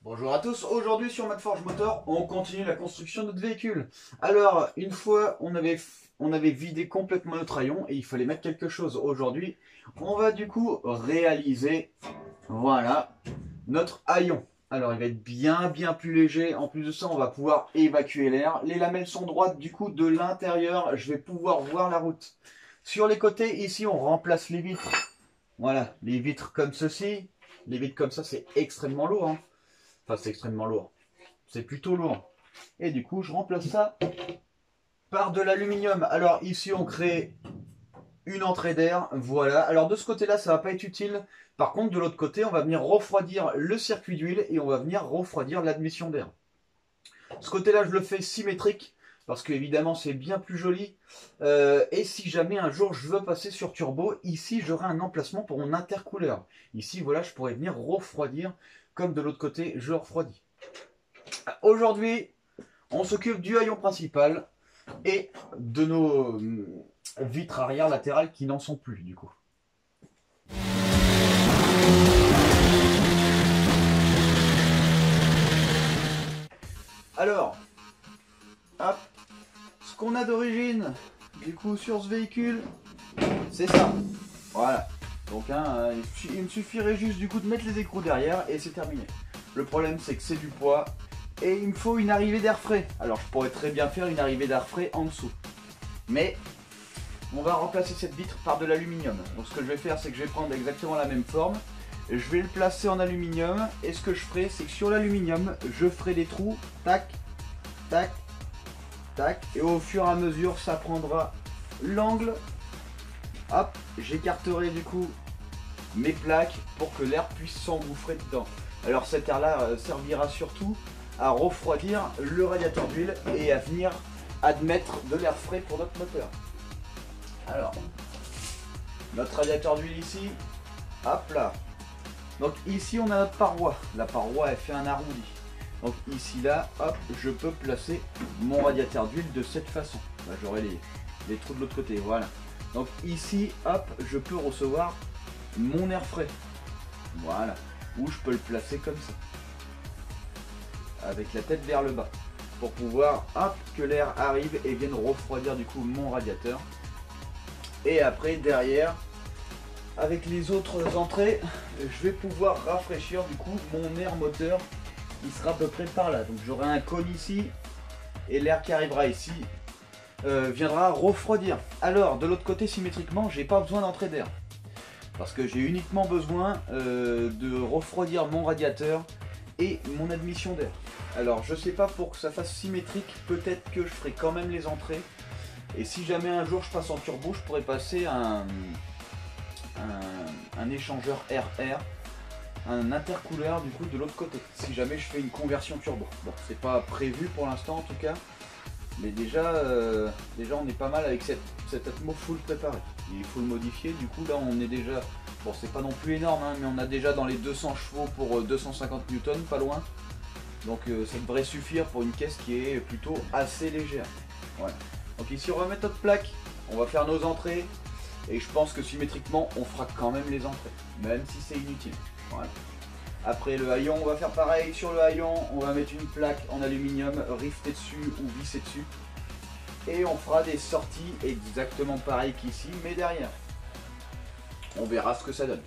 Bonjour à tous, aujourd'hui sur Madforge Motor, on continue la construction de notre véhicule. Alors, une fois on avait vidé complètement notre rayon et il fallait mettre quelque chose. Aujourd'hui, on va du coup réaliser, voilà, notre haillon. Alors il va être bien plus léger, en plus de ça on va pouvoir évacuer l'air. Les lamelles sont droites, du coup de l'intérieur je vais pouvoir voir la route. Sur les côtés, ici on remplace les vitres. Voilà, les vitres comme ceci. Les vitres comme ça c'est extrêmement lourd, hein. Enfin, c'est extrêmement lourd. C'est plutôt lourd. Et du coup, je remplace ça par de l'aluminium. Alors ici, on crée une entrée d'air. Voilà. Alors de ce côté-là, ça ne va pas être utile. Par contre, de l'autre côté, on va venir refroidir le circuit d'huile et on va venir refroidir l'admission d'air. Ce côté-là, je le fais symétrique parce que évidemment, c'est bien plus joli. Et si jamais un jour je veux passer sur turbo, ici, j'aurai un emplacement pour mon intercooleur. Ici, voilà, je pourrais venir refroidir comme de l'autre côté, je refroidis. Aujourd'hui, on s'occupe du haillon principal et de nos vitres arrière latérales qui n'en sont plus du coup. Alors, hop, ce qu'on a d'origine du coup sur ce véhicule, c'est ça. Voilà. Donc hein, il me suffirait juste du coup de mettre les écrous derrière et c'est terminé. Le problème c'est que c'est du poids et il me faut une arrivée d'air frais. Alors je pourrais très bien faire une arrivée d'air frais en dessous. Mais on va remplacer cette vitre par de l'aluminium. Donc ce que je vais faire c'est que je vais prendre exactement la même forme. Je vais le placer en aluminium et ce que je ferai c'est que sur l'aluminium je ferai des trous, tac, tac, tac. Et au fur et à mesure ça prendra l'angle. Hop, j'écarterai du coup mes plaques pour que l'air puisse s'engouffrer dedans. Alors cet air là servira surtout à refroidir le radiateur d'huile et à venir admettre de l'air frais pour notre moteur. Alors, notre radiateur d'huile ici, hop là. Donc ici on a notre paroi, la paroi elle fait un arrondi. Donc ici là, hop, je peux placer mon radiateur d'huile de cette façon. Là j'aurai les trous de l'autre côté, voilà. Donc ici, hop, je peux recevoir mon air frais. Voilà. Ou je peux le placer comme ça. Avec la tête vers le bas. Pour pouvoir, hop, que l'air arrive et vienne refroidir du coup mon radiateur. Et après, derrière, avec les autres entrées, je vais pouvoir rafraîchir du coup mon air moteur. Il sera à peu près par là. Donc j'aurai un cône ici. Et l'air qui arrivera ici viendra refroidir. Alors de l'autre côté symétriquement j'ai pas besoin d'entrée d'air parce que j'ai uniquement besoin de refroidir mon radiateur et mon admission d'air. Alors je sais pas, pour que ça fasse symétrique peut-être que je ferai quand même les entrées et si jamais un jour je passe en turbo je pourrais passer un échangeur RR, un intercooleur du coup de l'autre côté si jamais je fais une conversion turbo. Bon, c'est pas prévu pour l'instant en tout cas. Mais déjà on est pas mal avec cette atmo full préparée. Il faut le modifier, du coup là on est déjà, bon c'est pas non plus énorme hein, mais on a déjà dans les 200 chevaux pour 250 newtons, pas loin. Donc ça devrait suffire pour une caisse qui est plutôt assez légère. Voilà. Donc ici on va mettre notre plaque, on va faire nos entrées. Et je pense que symétriquement on fera quand même les entrées, même si c'est inutile. Voilà. Après le haillon, on va faire pareil. Sur le haillon, on va mettre une plaque en aluminium rivetée dessus ou vissée dessus. Et on fera des sorties exactement pareil qu'ici, mais derrière. On verra ce que ça donne.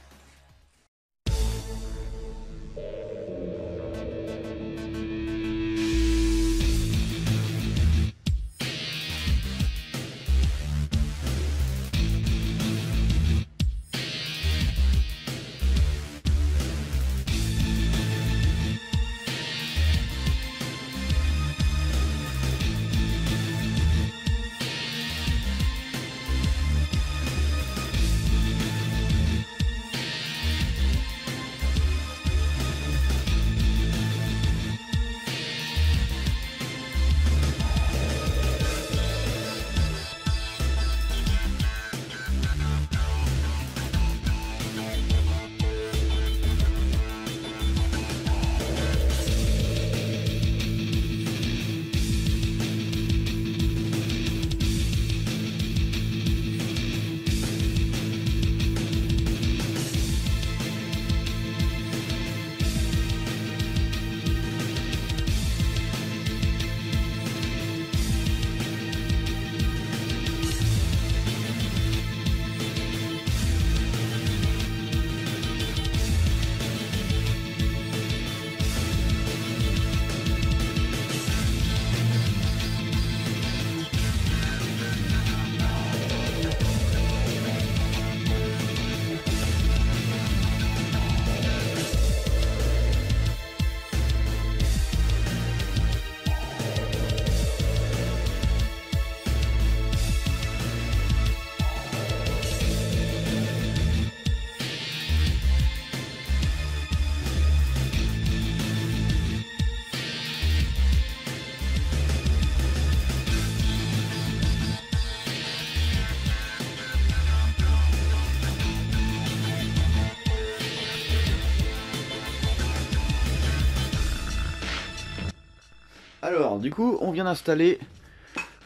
Alors, du coup, on vient d'installer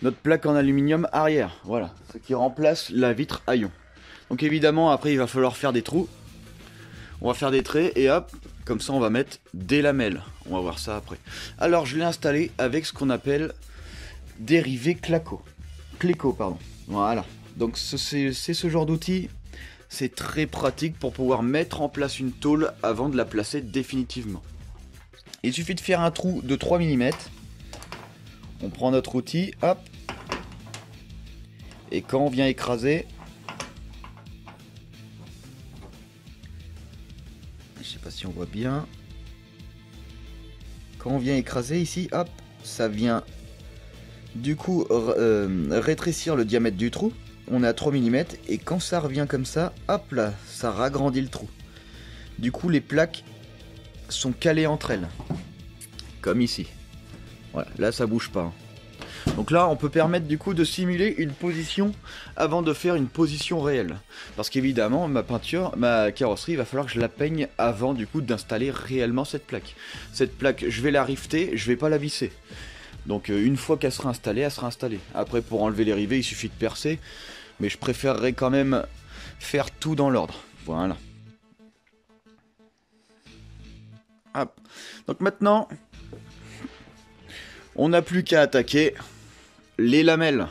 notre plaque en aluminium arrière. Voilà, ce qui remplace la vitre à ion. Donc évidemment, après, il va falloir faire des trous. On va faire des traits et hop, comme ça, on va mettre des lamelles. On va voir ça après. Alors, je l'ai installé avec ce qu'on appelle dérivé Cléco. Pardon. Voilà. Donc, c'est ce genre d'outil. C'est très pratique pour pouvoir mettre en place une tôle avant de la placer définitivement. Il suffit de faire un trou de 3 mm. On prend notre outil, hop. Et quand on vient écraser, je sais pas si on voit bien. Quand on vient écraser ici, hop, ça vient du coup rétrécir le diamètre du trou. On est à 3 mm et quand ça revient comme ça, hop là, ça ragrandit le trou. Du coup, les plaques sont calées entre elles, comme ici. Voilà, là ça bouge pas. Donc là, on peut permettre du coup de simuler une position avant de faire une position réelle. Parce qu'évidemment, ma carrosserie, il va falloir que je la peigne avant du coup d'installer réellement cette plaque. Cette plaque, je vais la rifter, je vais pas la visser. Donc une fois qu'elle sera installée, elle sera installée. Après, pour enlever les rivets, il suffit de percer. Mais je préférerais quand même faire tout dans l'ordre. Voilà. Hop. Donc maintenant, on n'a plus qu'à attaquer les lamelles.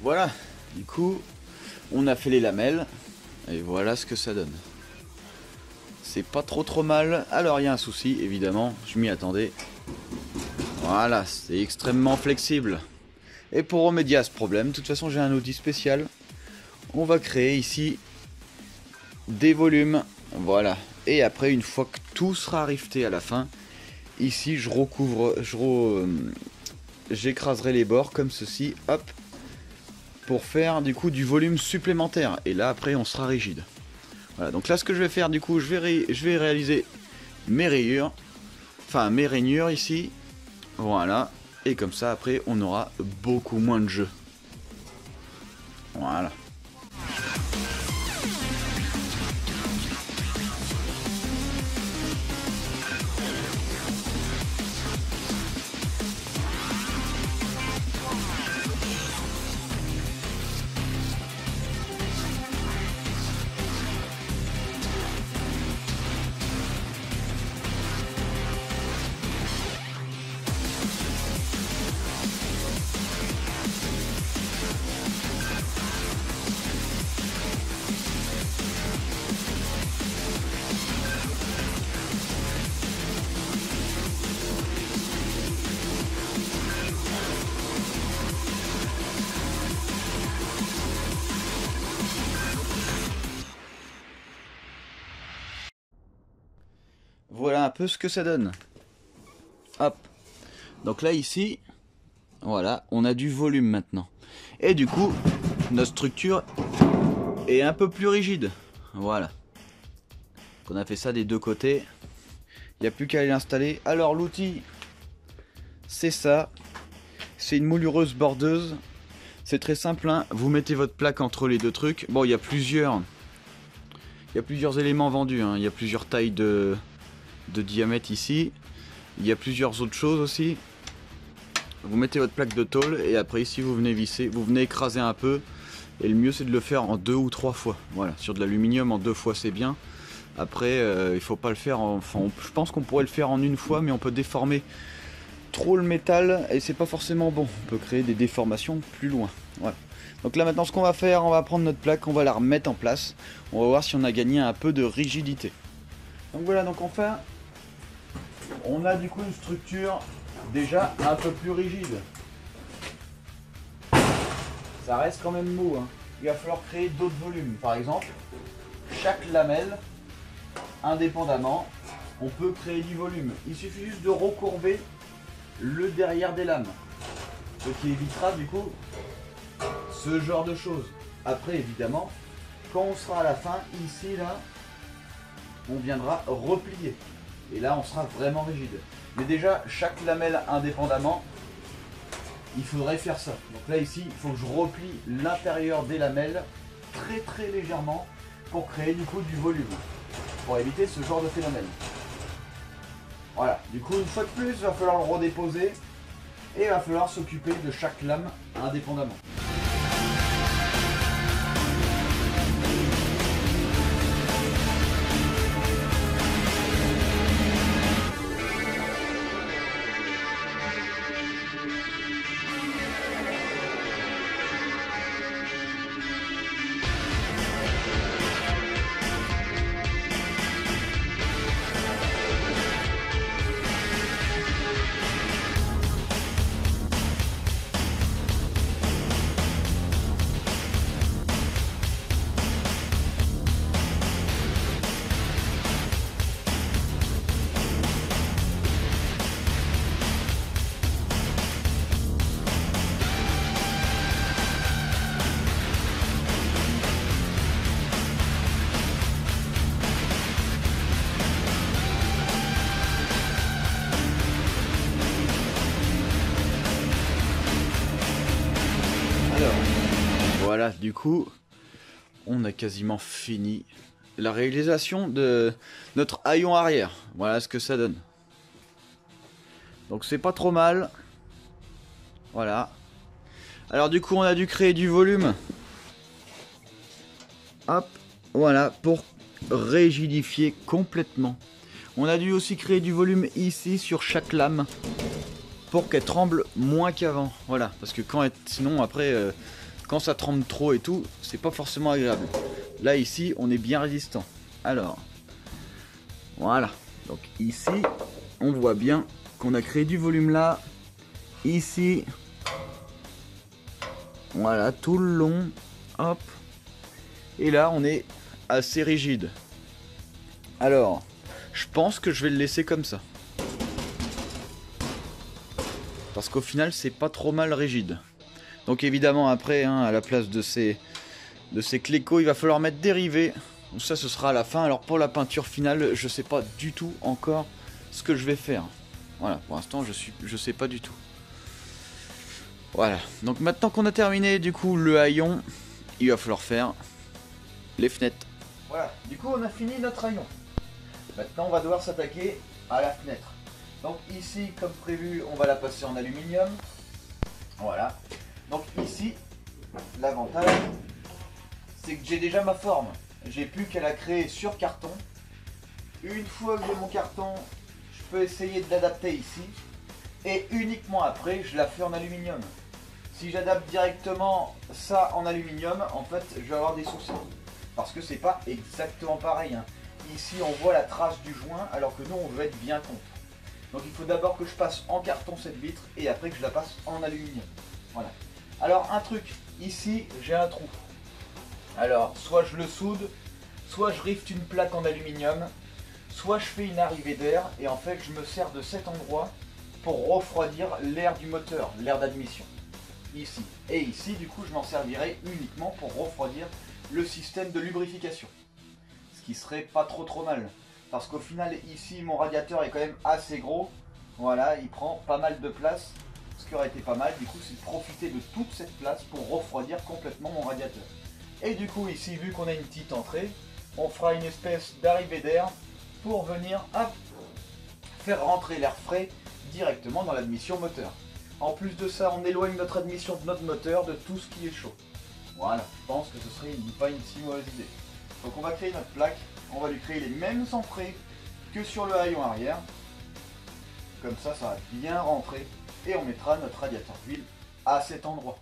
Voilà, du coup, on a fait les lamelles, et voilà ce que ça donne. C'est pas trop mal. Alors il y a un souci, évidemment, je m'y attendais. Voilà, c'est extrêmement flexible. Et pour remédier à ce problème, de toute façon j'ai un outil spécial. On va créer ici des volumes, voilà. Et après, une fois que tout sera rifté à la fin, ici je recouvre, j'écraserai les bords comme ceci, hop, pour faire du coup du volume supplémentaire. Et là après on sera rigide. Voilà, donc là ce que je vais faire du coup, je vais réaliser mes rayures, enfin mes rainures ici, voilà. Et comme ça après on aura beaucoup moins de jeu. Voilà. Voilà un peu ce que ça donne. Hop. Donc là ici, voilà, on a du volume maintenant. Et du coup, notre structure est un peu plus rigide. Voilà. Donc on a fait ça des deux côtés. Il n'y a plus qu'à l'installer. Alors l'outil, c'est ça. C'est une moulineuse bordeuse. C'est très simple, hein. Vous mettez votre plaque entre les deux trucs. Bon, il y a plusieurs éléments vendus, hein. Il y a plusieurs tailles de diamètre ici. Il y a plusieurs autres choses aussi. vous mettez votre plaque de tôle et après ici vous venez visser, vous venez écraser un peu. Et le mieux c'est de le faire en 2 ou 3 fois. Voilà, sur de l'aluminium en 2 fois c'est bien. Après il faut pas le faire, je pense qu'on pourrait le faire en 1 fois, mais on peut déformer trop le métal et c'est pas forcément bon. On peut créer des déformations plus loin. Voilà. Donc là maintenant ce qu'on va faire, on va prendre notre plaque, on va la remettre en place. On va voir si on a gagné un peu de rigidité. Donc voilà, donc enfin on a du coup une structure déjà un peu plus rigide. Ça reste quand même mou, hein. Il va falloir créer d'autres volumes. Par exemple, chaque lamelle, indépendamment, on peut créer du volume. Il suffit juste de recourber le derrière des lames. Ce qui évitera du coup ce genre de choses. Après évidemment, quand on sera à la fin, ici là, on viendra replier. Et là on sera vraiment rigide. Mais déjà, chaque lamelle indépendamment, il faudrait faire ça. Donc là ici, il faut que je replie l'intérieur des lamelles très légèrement pour créer du coup du volume. Pour éviter ce genre de phénomène. Voilà, du coup une fois de plus, il va falloir le redéposer et il va falloir s'occuper de chaque lame indépendamment. Voilà, du coup, on a quasiment fini la réalisation de notre haillon arrière. Voilà ce que ça donne. Donc c'est pas trop mal. Voilà. Alors du coup, on a dû créer du volume. Hop, voilà, pour rigidifier complètement. On a dû aussi créer du volume ici sur chaque lame pour qu'elle tremble moins qu'avant. Voilà, parce que sinon après... quand ça tremble trop et tout, c'est pas forcément agréable. Là ici, on est bien résistant. Alors, voilà. Donc ici, on voit bien qu'on a créé du volume là. Ici, voilà, tout le long. Hop. Et là, on est assez rigide. Alors, je pense que je vais le laisser comme ça. Parce qu'au final, c'est pas trop mal rigide. Donc évidemment après, hein, à la place de ces clécots, il va falloir mettre des rivets. Donc ça, ce sera à la fin. Alors pour la peinture finale, je sais pas du tout encore ce que je vais faire. Voilà, pour l'instant, je sais pas du tout. Voilà, donc maintenant qu'on a terminé du coup le haillon, il va falloir faire les fenêtres. Voilà, du coup on a fini notre haillon. Maintenant on va devoir s'attaquer à la fenêtre. Donc ici, comme prévu, on va la passer en aluminium. Voilà. Donc ici, l'avantage, c'est que j'ai déjà ma forme. J'ai plus qu'à la créer sur carton. Une fois que j'ai mon carton, je peux essayer de l'adapter ici. Et uniquement après, je la fais en aluminium. Si j'adapte directement ça en aluminium, en fait, je vais avoir des soucis. Parce que c'est pas exactement pareil, hein. Ici, on voit la trace du joint, alors que nous, on veut être bien contre. Donc il faut d'abord que je passe en carton cette vitre et après que je la passe en aluminium. Voilà. Alors un truc, ici j'ai un trou. Alors soit je le soude, soit je rifte une plaque en aluminium, soit je fais une arrivée d'air et en fait je me sers de cet endroit pour refroidir l'air du moteur, l'air d'admission. Ici. Et ici du coup je m'en servirai uniquement pour refroidir le système de lubrification. Ce qui serait pas trop mal. Parce qu'au final ici mon radiateur est quand même assez gros. Voilà, il prend pas mal de place. Ce qui aurait été pas mal, du coup, c'est de profiter de toute cette place pour refroidir complètement mon radiateur. Et du coup, ici, vu qu'on a une petite entrée, on fera une espèce d'arrivée d'air pour venir, hop, faire rentrer l'air frais directement dans l'admission moteur. En plus de ça, on éloigne notre admission de notre moteur de tout ce qui est chaud. Voilà, je pense que ce serait pas une si mauvaise idée. Donc on va créer notre plaque, on va lui créer les mêmes entrées que sur le haillon arrière. Comme ça, ça va bien rentrer et on mettra notre radiateur d'huile à cet endroit.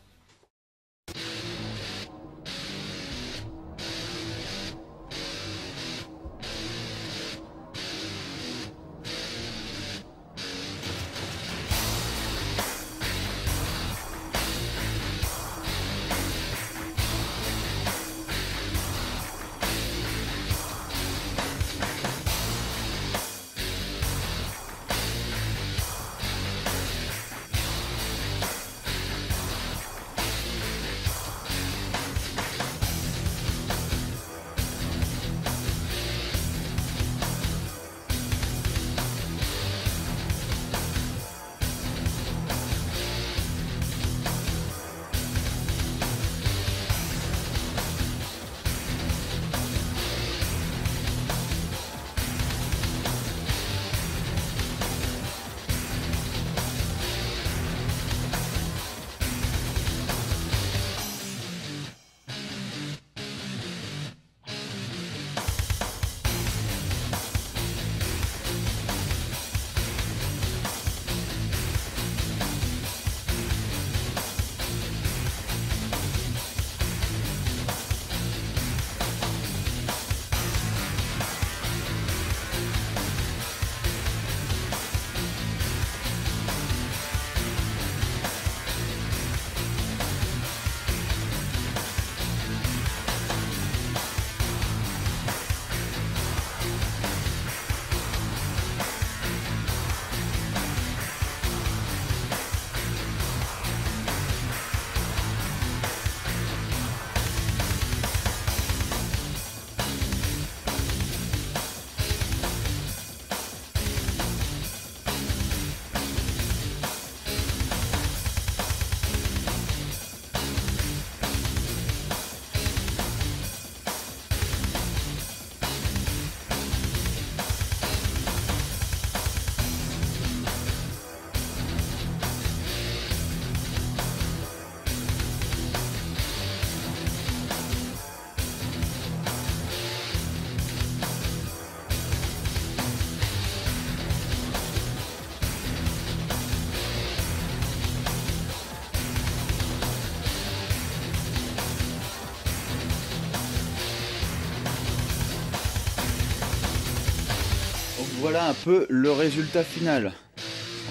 Voilà un peu le résultat final.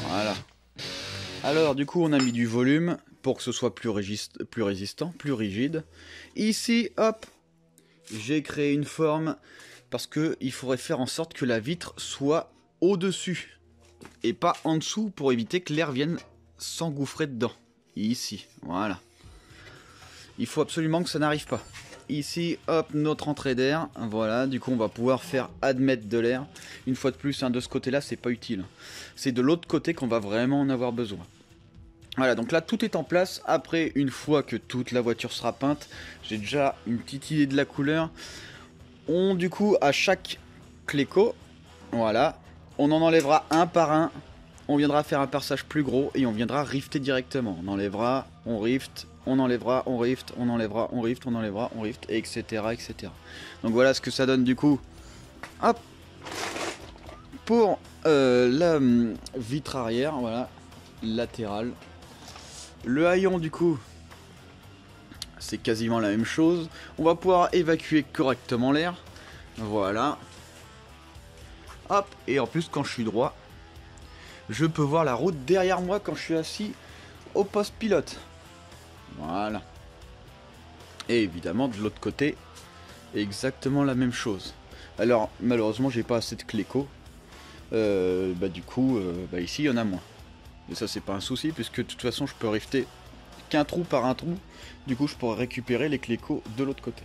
Voilà. Alors du coup on a mis du volume pour que ce soit plus résistant, plus rigide. Ici, hop, j'ai créé une forme parce qu'il faudrait faire en sorte que la vitre soit au-dessus et pas en dessous pour éviter que l'air vienne s'engouffrer dedans. Ici, voilà. Il faut absolument que ça n'arrive pas. Ici, hop, notre entrée d'air. Voilà, du coup, on va pouvoir faire admettre de l'air. Une fois de plus, hein, de ce côté-là, c'est pas utile. C'est de l'autre côté qu'on va vraiment en avoir besoin. Voilà, donc là, tout est en place. Après, une fois que toute la voiture sera peinte, j'ai déjà une petite idée de la couleur. Du coup, à chaque cléco, voilà, on en enlèvera un par un. On viendra faire un perçage plus gros et on viendra rifter directement. On enlèvera, on rift, on enlèvera, on rift, on enlèvera, on rift, on enlèvera, on rift, etc., etc. Donc voilà ce que ça donne du coup. Hop, pour la vitre arrière, voilà, latérale. Le haillon du coup, c'est quasiment la même chose. On va pouvoir évacuer correctement l'air. Voilà. Hop, et en plus quand je suis droit, je peux voir la route derrière moi quand je suis assis au poste pilote. Voilà. Et évidemment de l'autre côté, exactement la même chose. Alors malheureusement j'ai pas assez de cléco. Du coup ici il y en a moins. Et ça c'est pas un souci puisque de toute façon je peux rifter qu'un trou par un trou. Du coup je pourrais récupérer les clécos de l'autre côté.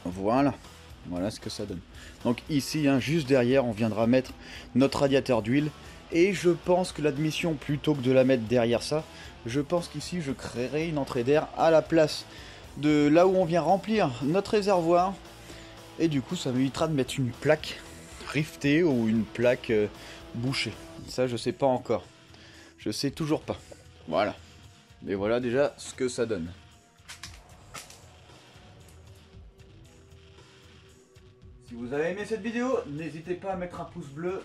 Voilà. Voilà ce que ça donne. Donc ici, hein, juste derrière, on viendra mettre notre radiateur d'huile. Et je pense que l'admission, plutôt que de la mettre derrière ça, je pense qu'ici, je créerai une entrée d'air à la place de là où on vient remplir notre réservoir. Et du coup, ça m'évitera de mettre une plaque riftée ou une plaque bouchée. Ça, je sais pas encore. Je sais toujours pas. Voilà. Mais voilà déjà ce que ça donne. Si vous avez aimé cette vidéo, n'hésitez pas à mettre un pouce bleu.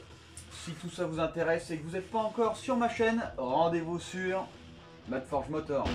Si tout ça vous intéresse et que vous n'êtes pas encore sur ma chaîne, rendez-vous sur Madforge Motor.